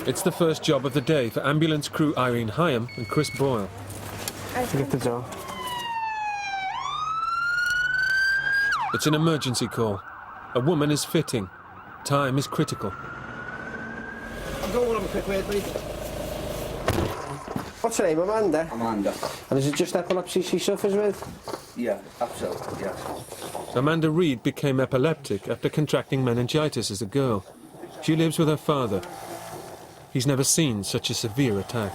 It's the first job of the day for ambulance crew Irene Hyam and Chris Boyle. Get the door. It's an emergency call. A woman is fitting. Time is critical. I'm going on a quick word, please. What's her name, Amanda? Amanda. And is it just epilepsy she suffers with? Yeah, absolutely, yes. Amanda Reed became epileptic after contracting meningitis as a girl. She lives with her father. He's never seen such a severe attack.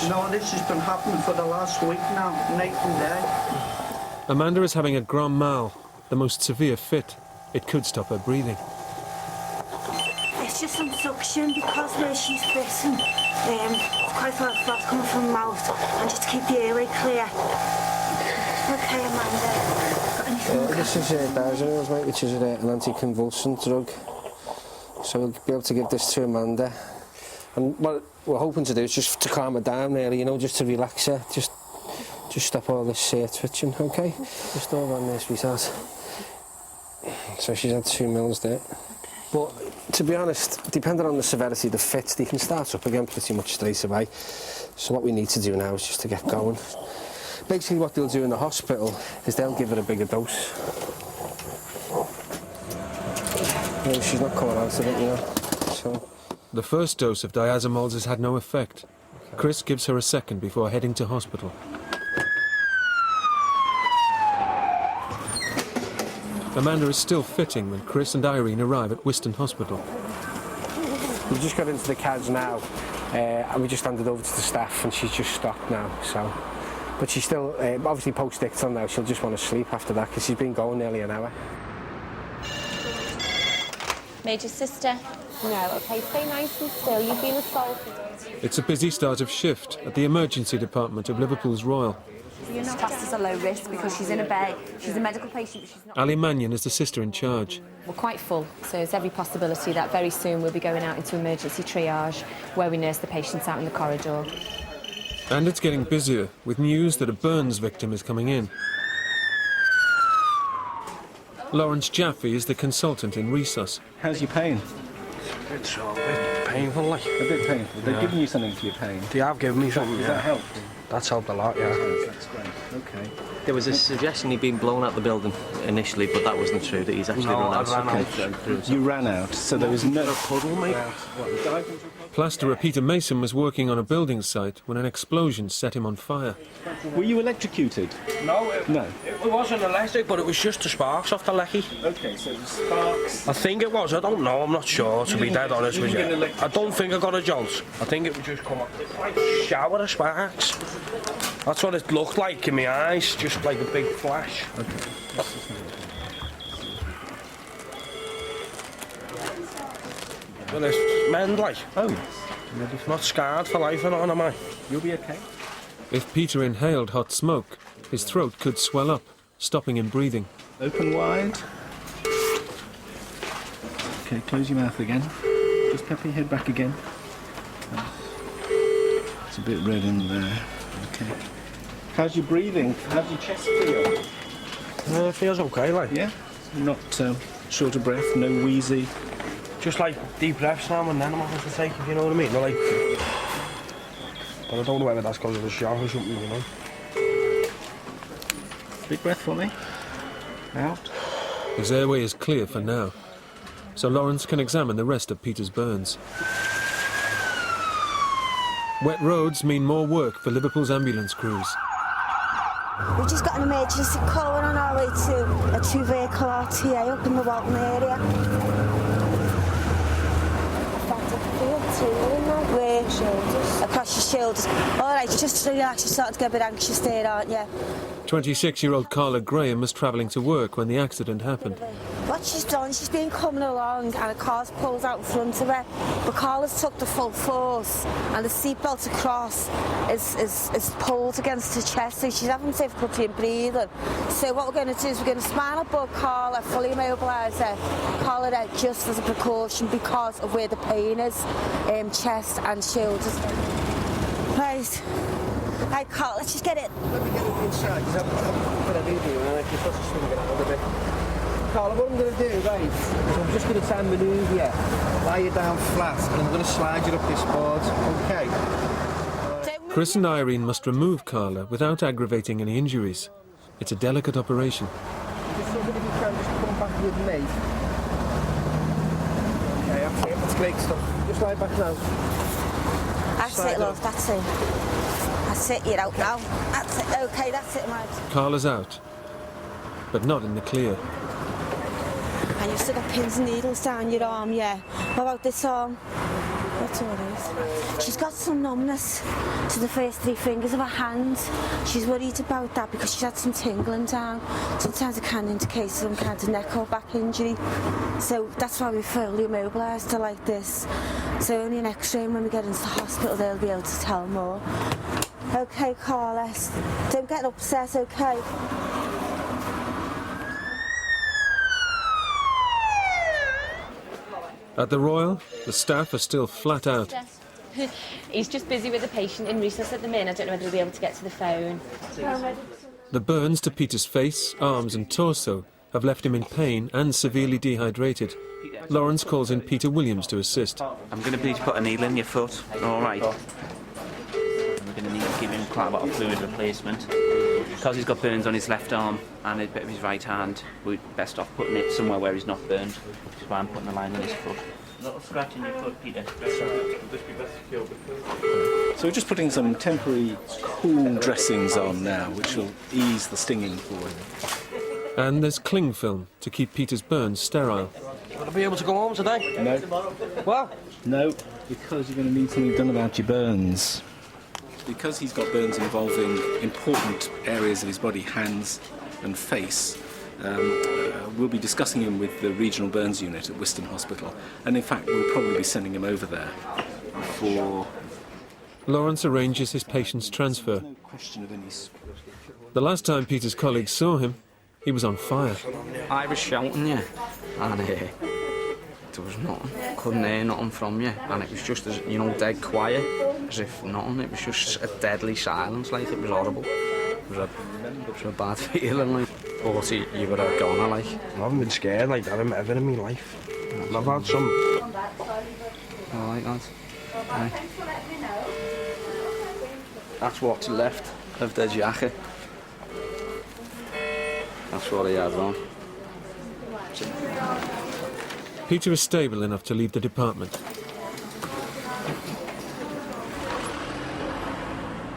No, this has been happening for the last week now, night and day. Amanda is having a grand mal, the most severe fit. It could stop her breathing. It's just some suction because where she's fitting, quite a lot of blood coming from the mouth, and just to keep the airway clear. Okay, Amanda. Got anything? This is Diazepam, mate, which is an anticonvulsant drug. So we'll be able to give this to Amanda. And what we're hoping to do is just to calm her down, really, you know, just to relax her. Just stop all this twitching, okay? Just all on there, sweetheart. So she's had 2 mils there. But to be honest, depending on the severity of the fit, they can start up again pretty much straight away. So what we need to do now is just to get going. Basically what they'll do in the hospital is they'll give her a bigger dose. You know, she's not coming out of it, you know. So. The first dose of diazomols has had no effect. Chris gives her a second before heading to hospital. Amanda is still fitting when Chris and Irene arrive at Whiston Hospital. We just got into the CADs now, and we just handed over to the staff, and she's just stopped now, so. But she's still, obviously post-ictal now, she'll just want to sleep after that, because she's been going nearly an hour. Major sister? No, okay, stay nice and still, you've been assaulted. It's a busy start of shift at the emergency department of Liverpool's Royal. She's classed as a low risk because she's in a bed. She's a medical patient, but she's not. Ali Mannion is the sister in charge. We're quite full, so there's every possibility that very soon we'll be going out into emergency triage, where we nurse the patients out in the corridor. And it's getting busier, with news that a burns victim is coming in. Lawrence Jaffe is the consultant in resus. How's your pain? It's a bit painful, like. A bit painful. They've given you something for your pain? They have given me something, Does that help? That's helped a lot, yeah. That's great. Okay. There was a suggestion he'd been blown out the building initially, but that wasn't true, that he's actually run out. You ran out, so there was no puddle, mate. Plasterer Peter Mason was working on a building site when an explosion set him on fire. Were you electrocuted? No. It wasn't electric, but it was just the sparks off the lecky. Okay, so the sparks. I think it was. I don't know. I'm not sure, to be dead honest with you. I don't think I got a jolt. I think it would just come up. It's like a shower of sparks. That's what it looked like in my eyes, just like a big flash. Okay. Well, it's mend, like. Oh, yes. Not scarred for life, and on, am I? You'll be okay. If Peter inhaled hot smoke, his throat could swell up, stopping him breathing. Open wide. Okay, close your mouth again. Just pep your head back again. It's a bit red in there. Okay. How's your breathing? How's your chest feel? It feels okay, like. Yeah? Not short of breath, no wheezy? Just like deep breaths now and then, I'm having to take, if you know what I mean. They're like... But I don't know whether that's because of the shock or something, you know. Big breath for me. Out. His airway is clear for now, so Lawrence can examine the rest of Peter's burns. Wet roads mean more work for Liverpool's ambulance crews. We've just got an emergency call on our way to a 2-vehicle RTA up in the Walton area. Across your shoulders. All right, just to relax, you're starting to get a bit anxious there, aren't you? 26-year-old Carla Graham was travelling to work when the accident happened. What she's done, she's been coming along and a car's pulled out in front of her, but Carla's took the full force and the seatbelt across is pulled against her chest, so she's having difficulty in breathing. So what we're going to do is we're going to spinal above Carla, fully immobilise her, collar her just as a precaution because of where the pain is, chest and shoulders. Right. Right, Carl, let's just get it. Let me get it inside. Carla, what I'm going to do, right, so I'm just going to try and manoeuvre you, lie you down flat, and I'm going to slide you up this board, okay? Chris and Irene must remove Carla without aggravating any injuries. It's a delicate operation. Just so that if you can, just come back with me. Okay, that's great stuff. Just lie back now. That's it, love, that's it. That's it, you're out now. That's it, okay, that's it, Mads. Carla's out, but not in the clear. And you've still got pins and needles down your arm, yeah. What about this arm? That's all it is. She's got some numbness to the first 3 fingers of her hand. She's worried about that because she's had some tingling down. Sometimes it can indicate some kind of neck or back injury. So that's why we fully immobilised her like this. So only an X-ray, and when we get into the hospital they'll be able to tell more. Okay, Carla, don't get upset, okay? At the Royal, the staff are still flat out. He's just busy with a patient in recess at the minute. I don't know whether he'll be able to get to the phone. The burns to Peter's face, arms and torso have left him in pain and severely dehydrated. Lawrence calls in Peter Williams to assist. I'm going to need to put a needle in your foot, all right? We're going to need to give him quite a lot of fluid replacement. Because he's got burns on his left arm and a bit of his right hand, we're best off putting it somewhere where he's not burned, which is why I'm putting a line on his foot. Not scratching your foot, Peter. So we're just putting some temporary cool dressings on now, which will ease the stinging for him. And there's cling film to keep Peter's burns sterile. Will I be able to go home today? No. What? No, because you're going to need something done about your burns. Because he's got burns involving important areas of his body, hands and face, we'll be discussing him with the regional burns unit at Wiston Hospital. And in fact, we'll probably be sending him over there for... Lawrence arranges his patient's transfer. No question of any... The last time Peter's colleagues saw him, he was on fire. I was shouting, yeah, and there was nothing. Couldn't hear nothing from you, and it was just, as you know, dead quiet, as if nothing. It was just a deadly silence, like it was horrible. It was a bad feeling, like. But you were a goner, like. I haven't been scared like that ever in my life. I've had some. All right, lads. Aye. That's what's left of the jacket. That's what he had on. Peter is stable enough to leave the department.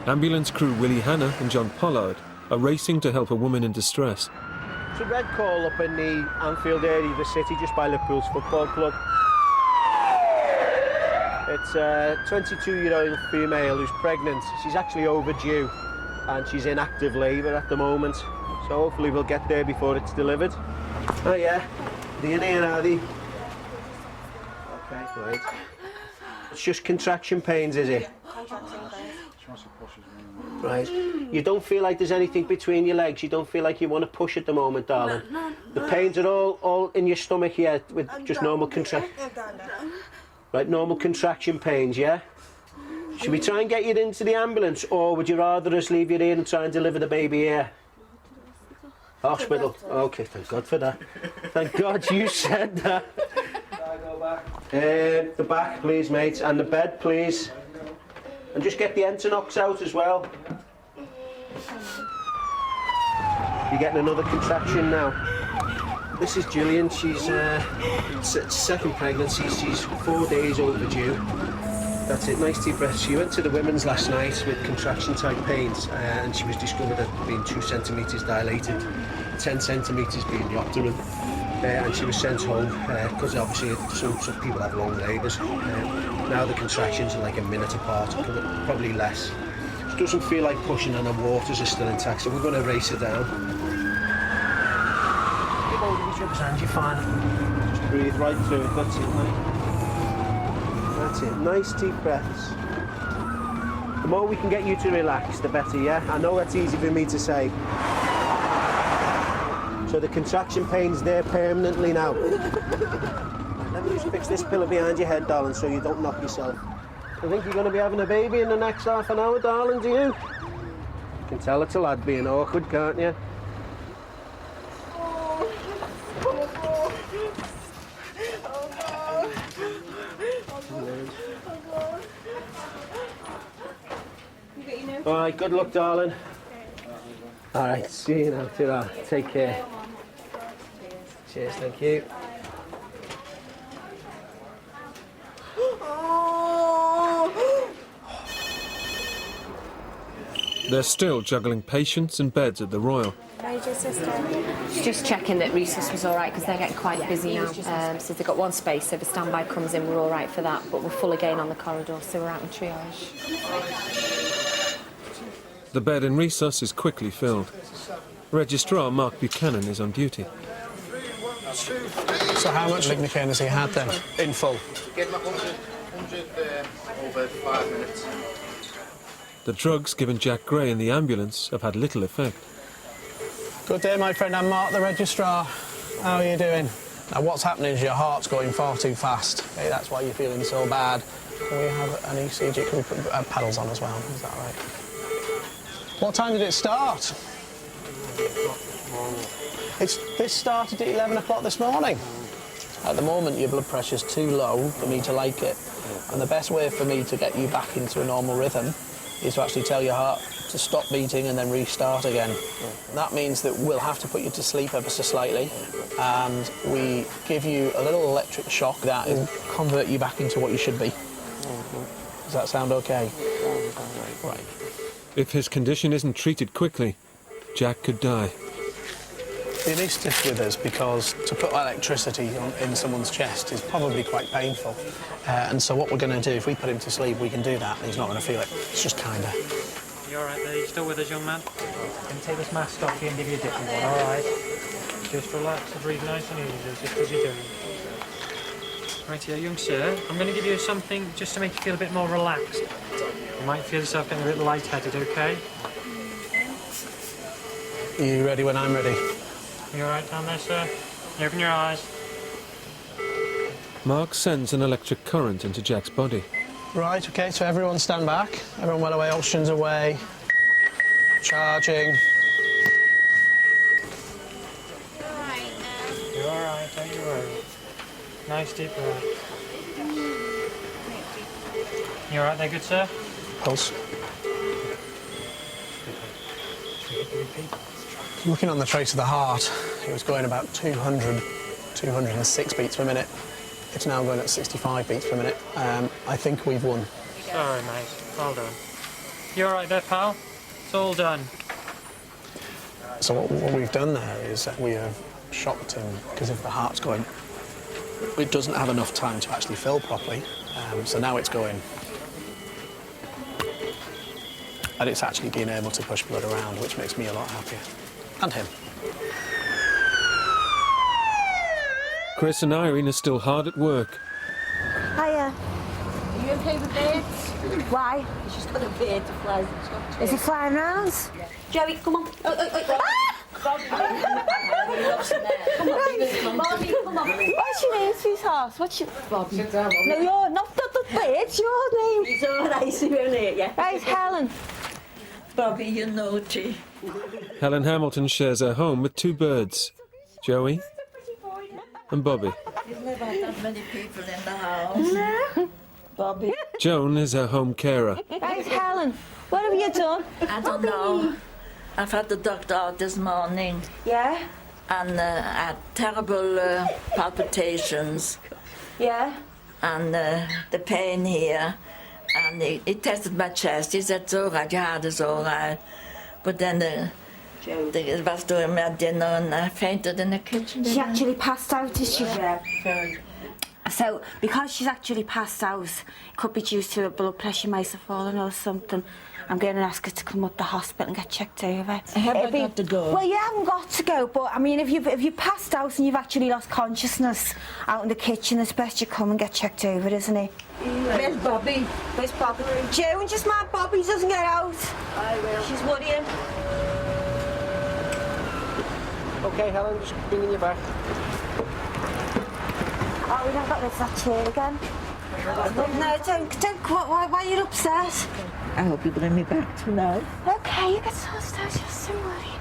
Ambulance crew Willie Hanna and John Pollard are racing to help a woman in distress. It's a red call up in the Anfield area of the city, just by Liverpool's football club. It's a 22-year-old female who's pregnant. She's actually overdue and she's in active labour at the moment. So hopefully we'll get there before it's delivered. Oh yeah, are you in here, are they? Okay, right. It's just contraction pains, is it? Right. You don't feel like there's anything between your legs? You don't feel like you want to push at the moment, darling? No. The pains are all in your stomach here with just normal contraction? Right, normal contraction pains, yeah? Should we try and get you into the ambulance, or would you rather us leave you here and try and deliver the baby here? Hospital. Okay, thank God for that. Thank God you said that. The back, please, mate, and the bed, please. And just get the Entonox out as well. You're getting another contraction now. This is Gillian. She's second pregnancy. She's 4 days overdue. That's it. Nice deep breath. She went to the women's last night with contraction-type pains, and she was discovered at being 2 centimetres dilated, 10 centimetres being the optimum. And she was sent home because obviously some people have long labours. Now the contractions are like a minute apart, probably less. She doesn't feel like pushing, and her waters are still intact, so we're going to race her down. Keep holding each other's hands, you're fine. Just breathe right through it, that's it, mate. That's it, nice deep breaths. The more we can get you to relax, the better, yeah? I know that's easy for me to say. So the contraction pain's there permanently now. Let me just fix this pillow behind your head, darling, so you don't knock yourself. I think you're going to be having a baby in the next half an hour, darling, do you? You can tell it's a lad being awkward, can't you? All right, good luck, darling. All right, see you now. Ta-ra. Take care. Cheers, thank you. They're still juggling patients and beds at the Royal. Just checking that Rhesus was all right because they're getting quite busy now. So they've got one space, so if a standby comes in, we're all right for that. But we're full again on the corridor, so we're out in triage. The bed in Rhesus is quickly filled. Registrar Mark Buchanan is on duty. So how much Lignocaine has he had then, in full? Getting 100 over 5 minutes. The drugs given Jack Gray in the ambulance have had little effect. Good day, my friend. I'm Mark, the registrar. How are you doing? Now, what's happening is your heart's going far too fast. Okay, that's why you're feeling so bad. Can we have an ECG? Can we put paddles on as well? Is that right? What time did it start? This started at 11 o'clock this morning. At the moment, your blood pressure's too low for me to like it. And the best way for me to get you back into a normal rhythm is to actually tell your heart to stop beating and then restart again. That means that we'll have to put you to sleep ever so slightly, and we give you a little electric shock that will convert you back into what you should be. Does that sound okay? Right. If his condition isn't treated quickly, Jack could die. The anaesthetist with us because to put electricity in someone's chest is probably quite painful. And so what we're going to do, if we put him to sleep, we can do that, and he's not going to feel it. It's just kinda. You all right there? You still with us, young man? I'm going to take this mask off you and give you a different one, all right? Just relax and breathe nice and easy, just as you're doing. Right here, young sir. I'm going to give you something just to make you feel a bit more relaxed. You might feel yourself getting a bit lightheaded, okay? Are you ready when I'm ready? You all right down there, sir? You open your eyes. Mark sends an electric current into Jack's body. Right, OK, so everyone stand back. Everyone well away, oxygen's away. Charging. You're all right, don't you worry. Nice deep breath. You all right there, good sir? Pulse. Looking on the trace of the heart, it was going about 206 beats per minute. It's now going at 65 beats per minute. I think we've won. Sorry, mate. Well done. You all right there, pal? It's all done. So what we've done there is we have shocked him, because if the heart's going, it doesn't have enough time to actually fill properly. So now it's going. And it's actually being able to push blood around, which makes me a lot happier. And him. Chris and Irene are still hard at work. Hiya. Are you okay with birds? Why? She's got a bird to fly. Is he flying round? Joey, come on. Come on, Bobby, come on. What's your name, sweetheart? What's your... Bobby. No, you're not the bird, your name. It's all right, she won't hurt you. Right, Helen. Bobby, you're naughty. Helen Hamilton shares her home with two birds, Joey and Bobby. There's never that many people in the house. No. Bobby. Joan is her home carer. Right, Helen. What have you done? I don't know. I've had the doctor out this morning. Yeah? And I had terrible palpitations. Yeah? And the pain here. And he tested my chest. He said, it's all right, your heart is all right. But then they was doing my dinner and I fainted in the kitchen. She actually passed out, did she? Yeah, very. So, because she's actually passed out, it could be due to her blood pressure might have fallen or something. I'm going to ask her to come up to the hospital and get checked over. I haven't got to go. Well, you haven't got to go, but I mean, if you passed out and you've actually lost consciousness out in the kitchen, it's best you come and get checked over, isn't it? Where's Bobby? Where's Bobby? Joe, and just mind Bobby doesn't get out. I will. She's worrying. OK, Helen, just bringing you back. Oh, we never got rid of that chair again. No, don't. Why are you upset? I hope you bring me back tonight. OK, you get sorted out, just don't worry.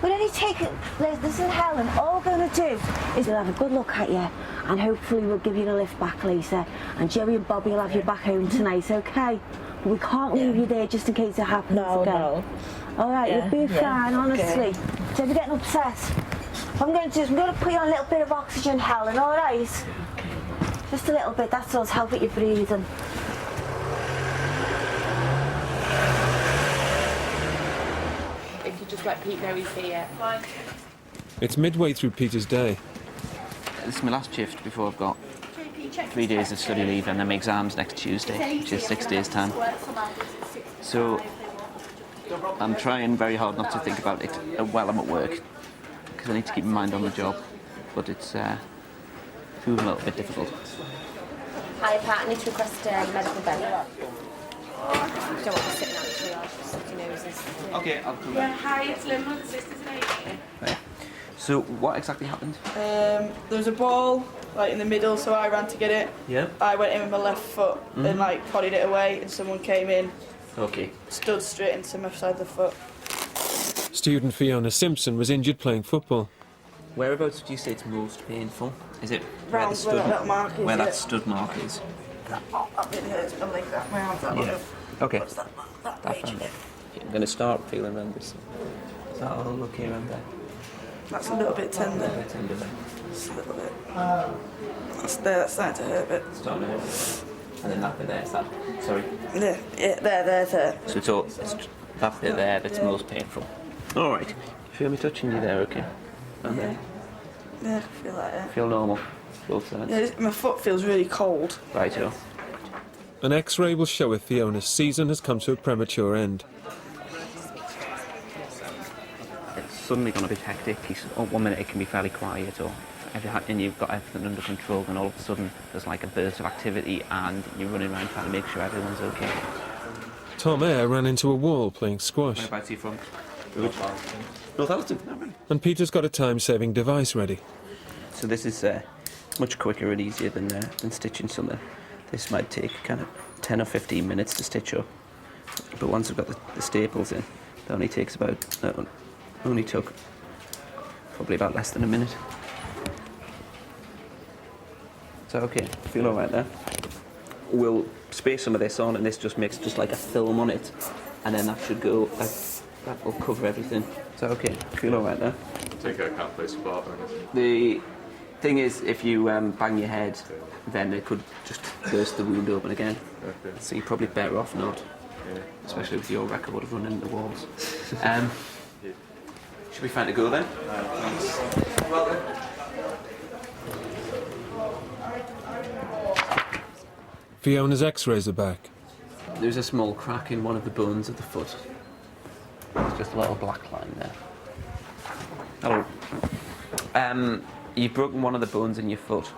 We'll only take it. Listen, Helen, all we're going to do is we'll have a good look at you and hopefully we'll give you a lift back later. And Joey and Bobby will have you back home tonight, OK? We can't leave you there just in case it happens again. No. All right, Yeah, you'll be yeah, fine, honestly. okay. So if you're getting upset, what I'm going to do is I'm going to put you on a little bit of oxygen, Helen, all right? Just a little bit, that's all, to help with your breathing. If you just let Pete know he's here. It's midway through Peter's day. This is my last shift before I've got 3 days of study leave and then my exams next Tuesday, which is 6 days' time. So I'm trying very hard not to think about it while I'm at work, because I need to keep my mind on the job, but it's proving a little bit difficult. Hi, Pat, I need to request a medical bed. Don't want to sit in that triage, just your noses. Okay, I'll come Yeah, back. hi, it's Lynn with the Sisters in Aid. Right. So what exactly happened? There was a ball like in the middle, so I ran to get it. Yeah. I went in with my left foot and like podied it away, and someone came in, Okay. stood straight into my side of the foot. Student Fiona Simpson was injured playing football. Whereabouts would you say it's most painful? Is it Round where that little mark is, where yeah. that stud mark is? That really hurts my leg, that my arms, that Yeah. Okay. What's that mark? That That's page. fine. I'm going to start feeling around this. Is that all okay around there? That's a little bit tender. A bit tender there. Just a little bit. That's there, that's starting to hurt a bit. Starting to hurt. And then that bit there, is that? Sorry. Yeah, there. So it's all, it's that bit there that's most painful. All right. You feel me touching you there, okay? And then Yeah, I feel like it. feel normal. Both sides. Yeah, my foot feels really cold. Righto. An X-ray will show if Fiona's season has come to a premature end. It's suddenly gone a bit hectic. One minute it can be fairly quiet, or and you've got everything under control, and all of a sudden there's like a burst of activity, and you're running around trying to make sure everyone's okay. Tom Eyre ran into a wall playing squash. Whereabouts are you from? Northallerton. And Peter's got a time-saving device ready. So this is much quicker and easier than stitching something. This might take kind of 10 or 15 minutes to stitch up, but once I've got the staples in, it only takes only took probably about less than a minute. So okay, feel all right there. We'll spray some of this on, and this just makes just like a film on it, and then that should go. That will cover everything. So okay, feel all right there. Take care, I can't play sport or anything. The thing is, if you bang your head, then it could just burst the wound open again. Okay. So you're probably better off not, especially with your record of running into walls. Should be fine to go then? Thanks. Well then. Fiona's X-rays are back. There's a small crack in one of the bones of the foot. There's just a little black line there. Hello. You've broken one of the bones in your foot.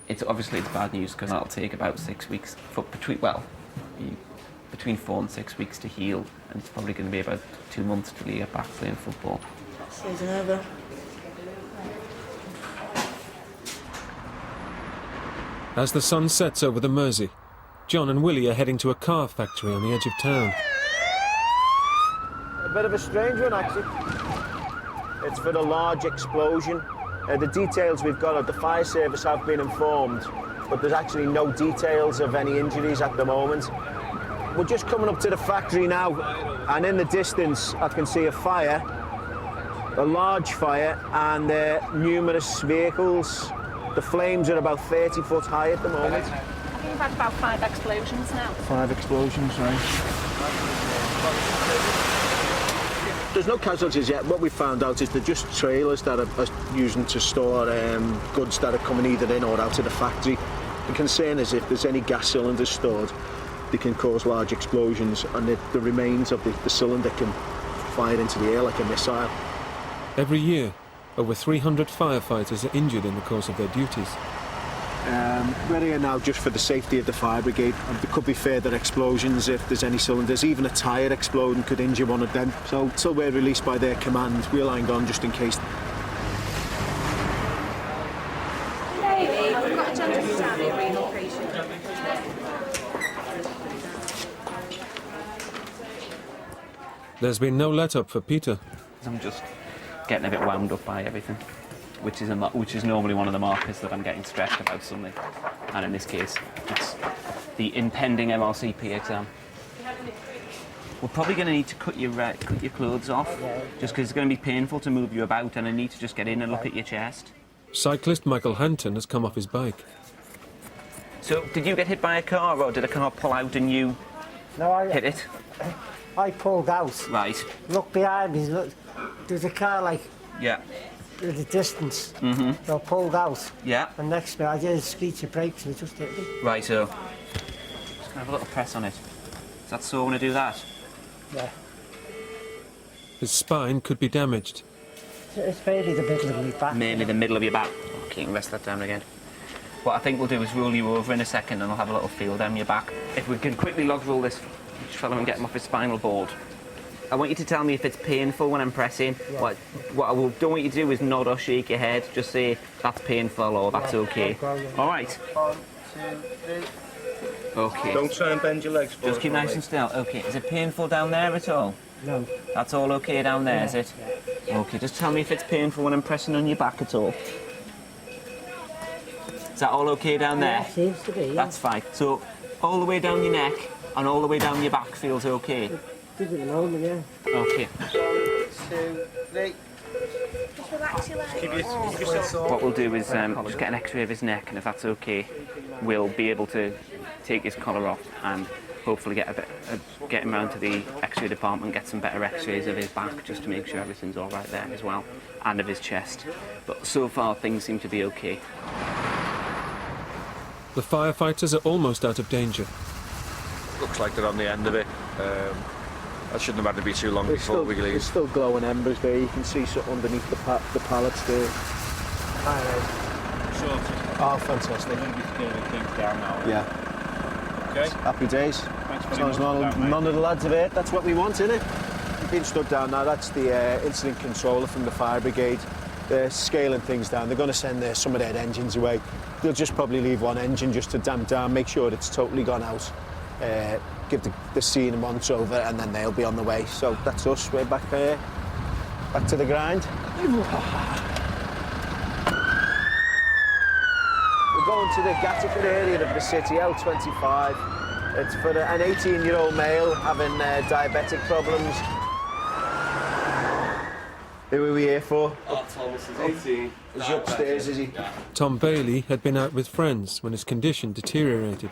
It's obviously bad news, because that'll take about 6 weeks between 4 and 6 weeks to heal, and it's probably going to be about 2 months till you get back playing football. Season over. As the sun sets over the Mersey, John and Willie are heading to a car factory on the edge of town. A bit of a strange one, actually. It's for a large explosion. The details we've got are the fire service have been informed, but there's actually no details of any injuries at the moment. We're just coming up to the factory now, and in the distance I can see a fire, a large fire, and numerous vehicles. The flames are about 30 foot high at the moment. I think we've had about 5 explosions now. 5 explosions, right. There's no casualties yet. What we found out is they're just trailers that are using to store goods that are coming either in or out of the factory. The concern is if there's any gas cylinders stored, they can cause large explosions, and the remains of the cylinder can fire into the air like a missile. Every year, over 300 firefighters are injured in the course of their duties. We're here now just for the safety of the fire brigade, and there could be further explosions if there's any cylinders. Even a tyre exploding could injure one of them. So until we're released by their command, we'll hang on just in case. Baby, I've got a gender down here, renal patient. There's been no let-up for Peter. I'm just getting a bit wound up by everything, which is normally one of the markers that I'm getting stressed about something. And in this case, it's the impending MRCP exam. We're probably going to need to cut your clothes off, just because it's going to be painful to move you about, and I need to just get in and look at your chest. Cyclist Michael Hanton has come off his bike. So, did you get hit by a car, or did a car pull out and you hit it? I pulled out. Right. Look behind me, look, there's a car like Yeah. at a distance. Mm-hmm. So I pulled out. Yeah. And next to me, I did a screech of brakes and it just hit me. Right, so just gonna have a little press on it. Is that so? When I do that? Yeah. His spine could be damaged. It's mainly the middle of my back. Mainly the middle of your back. Okay, you can rest that down again. What I think we'll do is roll you over in a second, and I'll have a little feel down your back. If we can quickly log roll this fellow and get him off his spinal board. I want you to tell me if it's painful when I'm pressing. Yeah. What I don't want you to do is nod or shake your head. Just say that's painful or that's okay. All right. 1, 2, 3. Okay. Don't try and bend your legs. Just keep nice and still. Okay. Is it painful down there at all? No. That's all okay down there, is it? Yeah. Okay. Just tell me if it's painful when I'm pressing on your back at all. Is that all okay down there? Yeah, seems to be. Yeah. That's fine. So all the way down your neck and all the way down your back feels okay. It does at the moment, yeah. Okay. 1, 2, 3. Just relax your legs. What we'll do is just get an X-ray of his neck, and if that's okay, we'll be able to take his collar off and hopefully get him round to the X-ray department, get some better X-rays of his back, just to make sure everything's all right there as well, and of his chest. But so far, things seem to be okay. The firefighters are almost out of danger. Looks like they're on the end of it. I shouldn't have had to be too long before we leave. There's still glowing embers there. You can see something underneath the pallets there. Oh, fantastic. We're going to be clearing things down now. Yeah. Okay. Happy days. Thanks As long as none of the lads have hurt, that's what we want, isn't it? We've been stood down now. That's the incident controller from the fire brigade. They're scaling things down. They're going to send some of their engines away. They'll just probably leave one engine just to damp down, make sure it's totally gone out. Give the scene a once over, and then they'll be on the way. So that's us. We're back to the grind. We're going to the Gatterford area of the city, L25. It's for an 18-year-old male having diabetic problems. Who are we here for? Thomas is 18. Is he upstairs, is he? Tom Bailey had been out with friends when his condition deteriorated.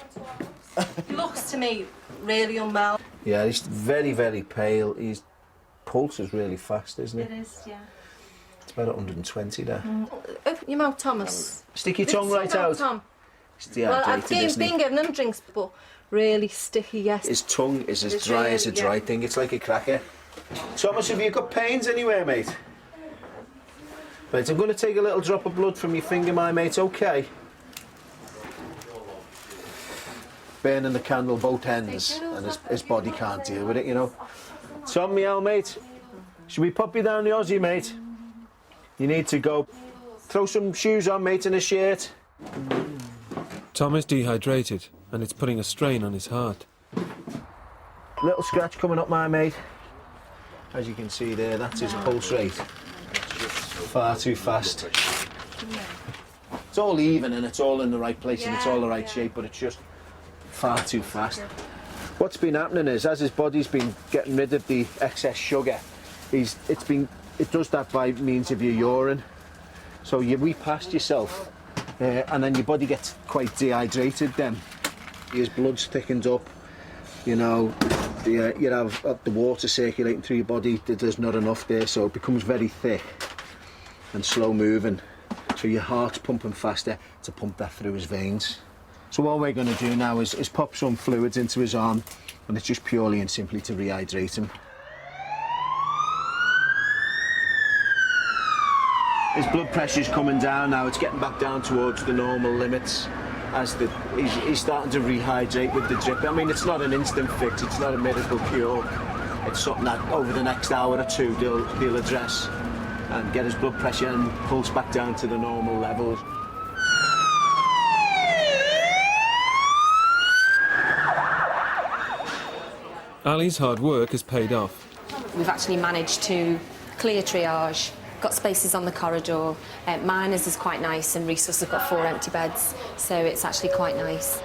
He looks to me really unwell. Yeah, he's very, very pale. His pulse is really fast, isn't it? It is, yeah. It's about 120 there. Open your mouth, Thomas. Stick your tongue right out. Tom. He's dehydrated, Well, I've isn't he? been giving him drinks, but really sticky, yes. His tongue is as It's dry really- as a dry yeah. thing. It's like a cracker. Thomas, have you got pains anywhere, mate? Right, I'm going to take a little drop of blood from your finger, my mate, okay? Burning the candle both ends, and his body can't deal with it, you know. Tom, me old mate, should we pop you down the Aussie, mate? You need to go. Throw some shoes on, mate, and a shirt. Tom is dehydrated, and it's putting a strain on his heart. Little scratch coming up, my mate. As you can see there, that's his pulse rate. Far too fast. It's all even and it's all in the right place and it's all the right shape, but it's just far too fast. What's been happening is, as his body's been getting rid of the excess sugar, it does that by means of your urine. So you weep past yourself, and then your body gets quite dehydrated. Then his blood's thickened up. You know, you have the water circulating through your body. There's not enough there, so it becomes very thick and slow moving. So your heart's pumping faster to pump that through his veins. So what we're going to do now is pop some fluids into his arm, and it's just purely and simply to rehydrate him. His blood pressure's coming down now. It's getting back down towards the normal limits as he's starting to rehydrate with the drip. I mean, it's not an instant fix. It's not a miracle cure. It's something that over the next hour or two he'll address and get his blood pressure and pulse back down to the normal levels. Ali's hard work has paid off. We've actually managed to clear triage, got spaces on the corridor. Miners is quite nice, and resource has got 4 empty beds, so it's actually quite nice.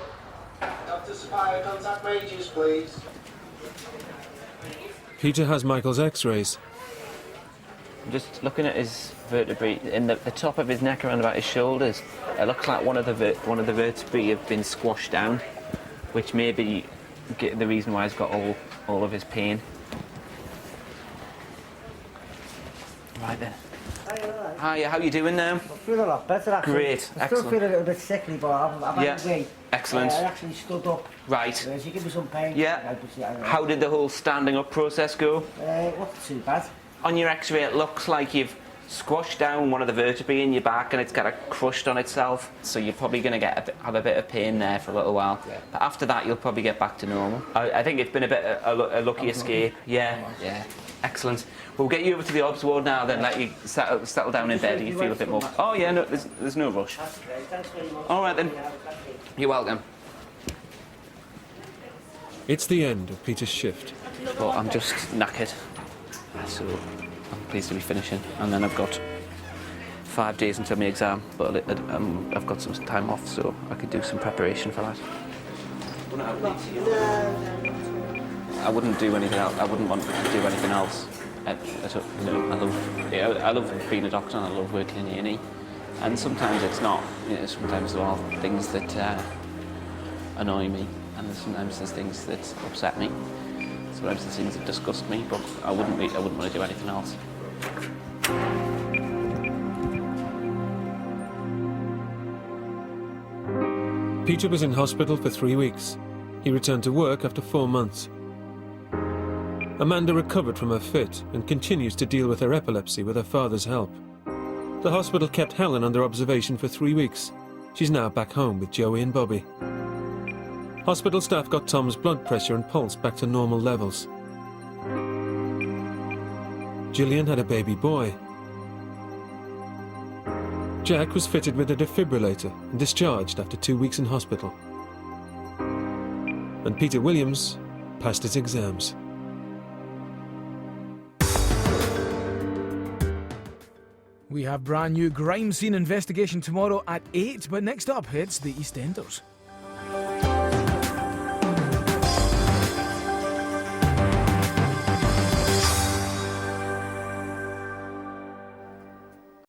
to supply contact ranges, please. Peter has Michael's x-rays. I'm just looking at his vertebrae in the top of his neck around about his shoulders. It looks like one of the vertebrae have been squashed down, which may be the reason why he's got all of his pain. Right then. Hi, how you doing now? I feel a lot better actually. Great, I still feel a little bit sickly, but I've had a wait. Excellent. I actually stood up. Right. She gave me some pain. Yeah. How did the whole standing up process go? Wasn't too bad. On your x-ray it looks like you've squashed down one of the vertebrae in your back and it's got crushed on itself, so you're probably going to have a bit of pain there for a little while. Yeah. But after that you'll probably get back to normal. I think it's been a lucky escape. Yeah. Excellent. We'll get you over to the obs ward now, then let you settle down in bed and you feel a bit more... Oh yeah, no, there's no rush. That's great. Thanks very much. All right then. You're welcome. It's the end of Peter's shift. But I'm just knackered, so I'm pleased to be finishing. And then I've got 5 days until my exam, but I've got some time off, so I could do some preparation for that. I wouldn't do anything else. I wouldn't want to do anything else. I love being a doctor and I love working in uni. And sometimes it's not. Sometimes there are things that annoy me, and sometimes there's things that upset me. Sometimes there's things that disgust me, but I wouldn't want to do anything else. Peter was in hospital for 3 weeks. He returned to work after 4 months. Amanda recovered from her fit and continues to deal with her epilepsy with her father's help. The hospital kept Helen under observation for 3 weeks. She's now back home with Joey and Bobby. Hospital staff got Tom's blood pressure and pulse back to normal levels. Gillian had a baby boy. Jack was fitted with a defibrillator and discharged after 2 weeks in hospital. And Peter Williams passed his exams. We have brand new crime scene investigation tomorrow at 8, but next up, it's the EastEnders.